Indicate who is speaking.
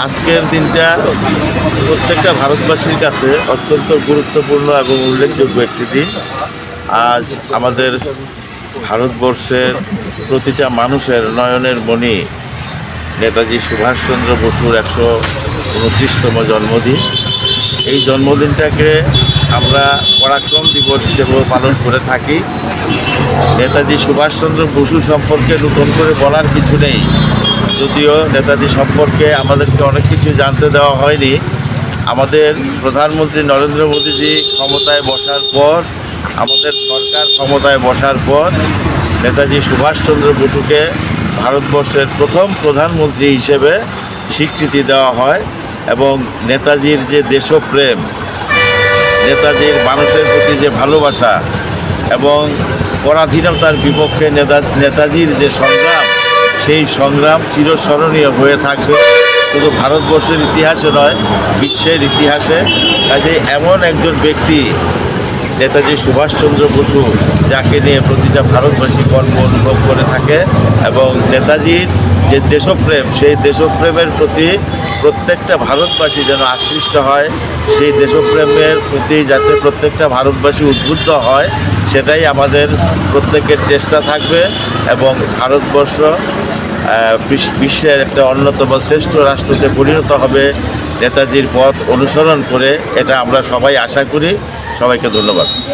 Speaker 1: আজকের দিনটা প্রত্যেকটা ভারতবাসীর কাছে অত্যন্ত গুরুত্বপূর্ণ এবং উল্লেখযোগ্য একটি দিন। আজ আমাদের ভারতবর্ষের প্রতিটা মানুষের নয়নের মণি নেতাজি সুভাষচন্দ্র বসুর 129তম জন্মদিন। এই জন্মদিনটাকে আমরা পরাক্রম দিবস হিসেবেও পালন করে থাকি। নেতাজি সুভাষচন্দ্র বসু সম্পর্কে নতুন করে বলার কিছু নেই, যদিও নেতাজি সম্পর্কে আমাদেরকে অনেক কিছু জানতে দেওয়া হয়নি। আমাদের প্রধানমন্ত্রী নরেন্দ্র মোদীজি ক্ষমতায় বসার পর, আমাদের সরকার ক্ষমতায় বসার পর নেতাজি সুভাষচন্দ্র বসুকে ভারতবর্ষের প্রথম প্রধানমন্ত্রী হিসেবে স্বীকৃতি দেওয়া হয় এবং নেতাজির যে দেশপ্রেম, নেতাজির মানুষের প্রতি যে ভালোবাসা এবং পরাধীনতার বিপক্ষে নেতাজির যে সংগ্রাম, সেই সংগ্রাম চিরস্মরণীয় হয়ে থাকবে শুধু ভারতবর্ষের ইতিহাসে নয়, বিশ্বের ইতিহাসে। কাজে এমন একজন ব্যক্তি নেতাজি সুভাষচন্দ্র বসু, যাকে নিয়ে প্রতিটা ভারতবাসী গর্ব অনুভব করে থাকে এবং নেতাজির যে দেশপ্রেম, সেই দেশপ্রেমের প্রতি প্রত্যেকটা ভারতবাসী যেন আকৃষ্ট হয়, সেই দেশপ্রেমের প্রতি যাতে প্রত্যেকটা ভারতবাসী উদ্বুদ্ধ হয়, সেটাই আমাদের প্রত্যেকের চেষ্টা থাকবে এবং ভারতবর্ষ বিশ্বের একটা অন্যতম শ্রেষ্ঠ রাষ্ট্রতে পরিণত হবে নেতাজির পথ অনুসরণ করে। এটা আমরা সবাই আশা করি। সবাইকে ধন্যবাদ।